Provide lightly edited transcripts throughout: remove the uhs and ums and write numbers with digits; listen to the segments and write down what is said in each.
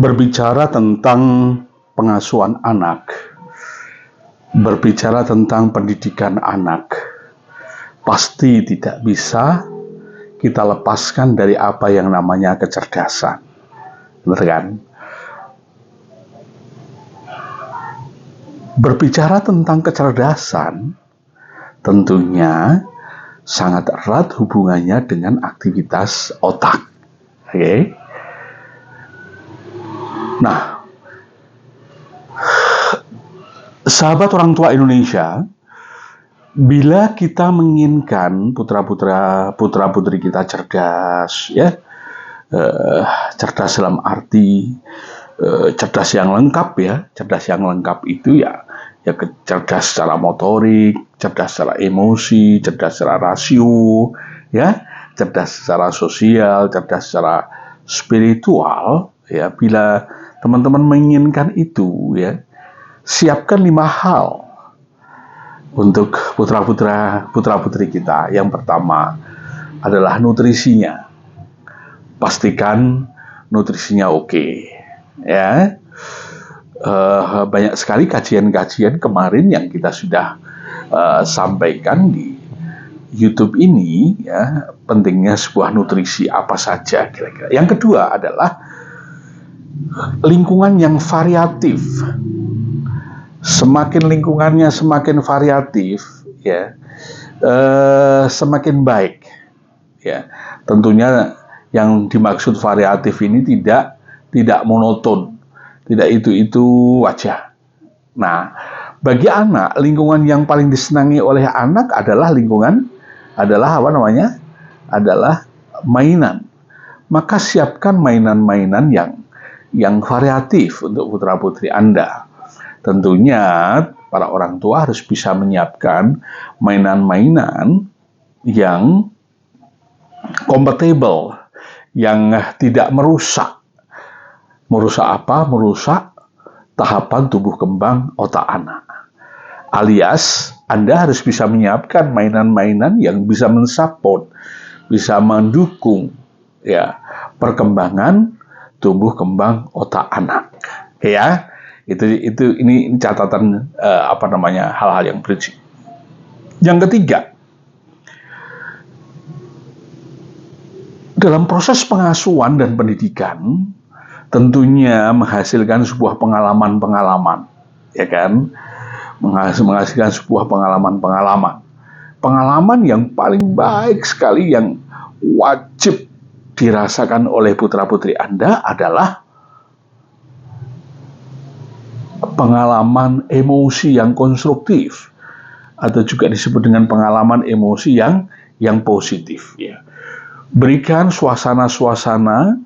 Berbicara tentang pengasuhan anak, berbicara tentang pendidikan anak, pasti tidak bisa kita lepaskan dari apa yang namanya kecerdasan. Benar kan? Berbicara tentang kecerdasan, tentunya sangat erat hubungannya dengan aktivitas otak. Oke? Nah, sahabat orang tua Indonesia, bila kita menginginkan putra-putri kita cerdas, ya, cerdas dalam arti cerdas yang lengkap, ya. Cerdas yang lengkap itu ya cerdas secara motorik, cerdas secara emosi, cerdas secara rasio, ya, cerdas secara sosial, cerdas secara spiritual, ya. Bila teman-teman menginginkan itu, ya, siapkan 5 hal untuk putra-putri kita. Yang pertama adalah nutrisinya. Pastikan nutrisinya oke, ya. Banyak sekali kajian-kajian kemarin yang kita sudah sampaikan di YouTube ini, ya, pentingnya sebuah nutrisi apa saja kira-kira. Yang kedua adalah lingkungan yang variatif. Semakin lingkungannya semakin variatif, ya, semakin baik, ya. Tentunya yang dimaksud variatif ini tidak monoton, tidak itu aja. Nah, bagi anak, lingkungan yang paling disenangi oleh anak adalah adalah mainan. Maka siapkan mainan-mainan yang variatif untuk putra-putri Anda. Tentunya para orang tua harus bisa menyiapkan mainan-mainan yang compatible, yang tidak merusak. Merusak apa? Merusak tahapan tumbuh kembang otak anak. Alias, Anda harus bisa menyiapkan mainan-mainan yang bisa mensupport, bisa mendukung, ya, perkembangan tumbuh kembang otak anak. Ya. Ini catatan hal-hal yang prinsip. Yang ketiga, dalam proses pengasuhan dan pendidikan tentunya menghasilkan sebuah pengalaman-pengalaman, ya kan? Menghasilkan sebuah pengalaman yang paling baik sekali yang wajib dirasakan oleh putra-putri Anda adalah pengalaman emosi yang konstruktif, atau juga disebut dengan pengalaman emosi yang positif, ya. Berikan suasana-suasana,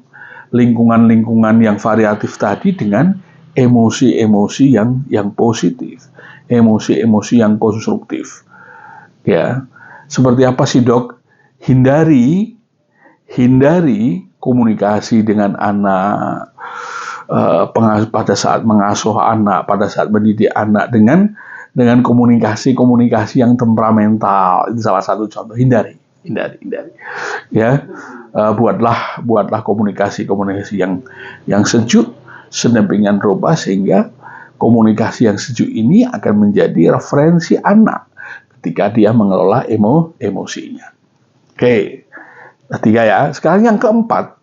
lingkungan-lingkungan yang variatif tadi dengan emosi-emosi yang positif, emosi-emosi yang konstruktif, ya. Seperti apa sih, Dok? Hindari komunikasi dengan anak, pada saat mengasuh anak, pada saat mendidik anak dengan komunikasi yang temperamental. Itu salah satu contoh. Hindari, ya. Buatlah komunikasi yang sejuk, sedemikian rupa sehingga komunikasi yang sejuk ini akan menjadi referensi anak ketika dia mengelola emosinya. Oke, ketiga, ya. Sekarang yang keempat,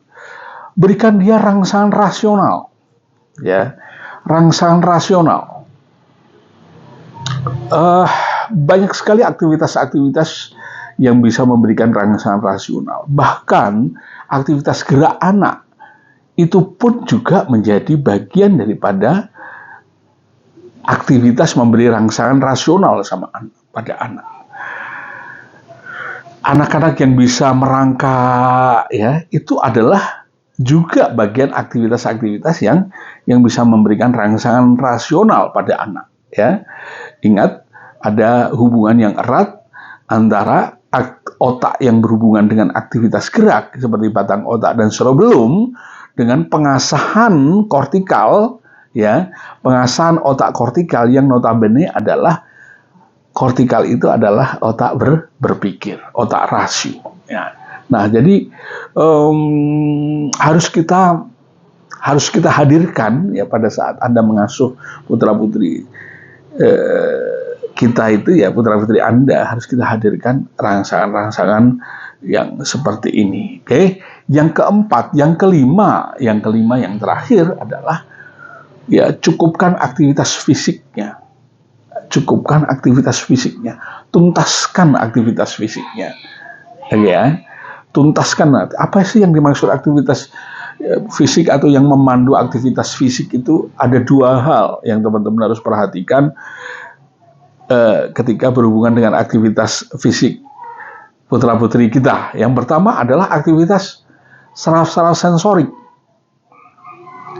berikan dia rangsangan rasional. Ya, rangsangan rasional. Banyak sekali aktivitas-aktivitas yang bisa memberikan rangsangan rasional. Bahkan aktivitas gerak anak itu pun juga menjadi bagian daripada aktivitas memberi rangsangan rasional pada anak. Anak-anak yang bisa merangkak, ya, itu adalah juga bagian aktivitas-aktivitas yang bisa memberikan rangsangan rasional pada anak, ya. Ingat, ada hubungan yang erat antara otak yang berhubungan dengan aktivitas gerak seperti batang otak dan cerebellum dengan pengasahan kortikal, ya, pengasahan otak kortikal yang notabene adalah kortikal itu adalah otak berpikir, otak rasio, ya. Nah, jadi harus kita harus kita hadirkan ya pada saat Anda mengasuh putra-putri kita itu ya, putra-putri Anda harus kita hadirkan rangsangan-rangsangan yang seperti ini. Oke. Yang keempat, yang kelima yang terakhir adalah ya, cukupkan aktivitas fisiknya. Cukupkan aktivitas fisiknya. Tuntaskan aktivitas fisiknya. Ya. Tuntaskan. Apa sih yang dimaksud aktivitas fisik atau yang memandu aktivitas fisik itu? Ada dua hal yang teman-teman harus perhatikan ketika berhubungan dengan aktivitas fisik putra-putri kita. Yang pertama adalah aktivitas saraf-saraf sensorik.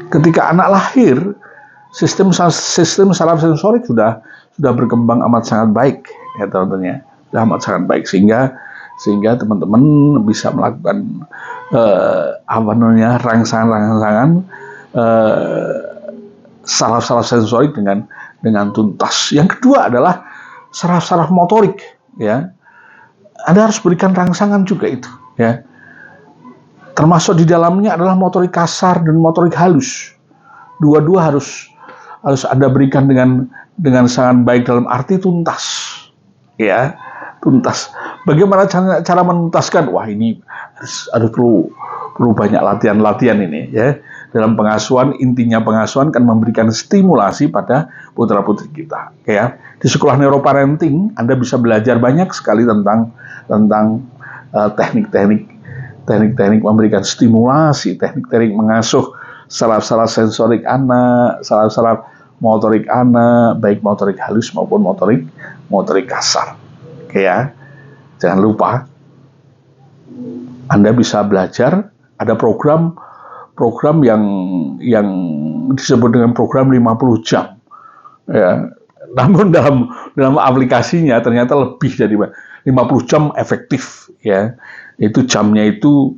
Ketika anak lahir, sistem saraf sensorik sudah berkembang amat sangat baik, ya teman-teman ya, sudah amat sangat baik sehingga teman-teman bisa melakukan rangsangan saraf-saraf sensorik dengan tuntas. Yang kedua adalah saraf-saraf motorik, ya. Anda harus berikan rangsangan juga itu, ya. Termasuk di dalamnya adalah motorik kasar dan motorik halus. Dua-dua harus Anda berikan dengan sangat baik dalam arti tuntas, ya, tuntas. Bagaimana cara menuntaskan? Wah, ini harus perlu banyak latihan ini, ya. Dalam pengasuhan, intinya pengasuhan kan memberikan stimulasi pada putra-putri kita. Ya. Di sekolah neuroparenting, Anda bisa belajar banyak sekali tentang teknik-teknik memberikan stimulasi, teknik-teknik mengasuh saraf-saraf sensorik anak, saraf-saraf motorik anak, baik motorik halus maupun motorik kasar. Ya. Jangan lupa, Anda bisa belajar, ada program yang disebut dengan program 50 jam. Ya. Namun dalam aplikasinya ternyata lebih dari 50 jam efektif, ya. Itu jamnya itu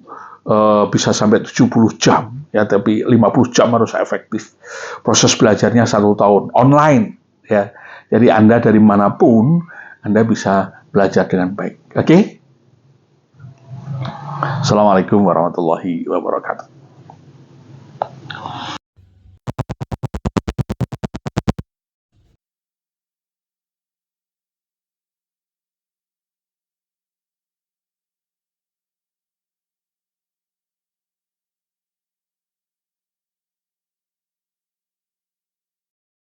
bisa sampai 70 jam, ya, tapi 50 jam harus efektif. Proses belajarnya 1 tahun online, ya. Jadi Anda dari manapun Anda bisa belajar dengan baik. Oke? Assalamualaikum warahmatullahi wabarakatuh.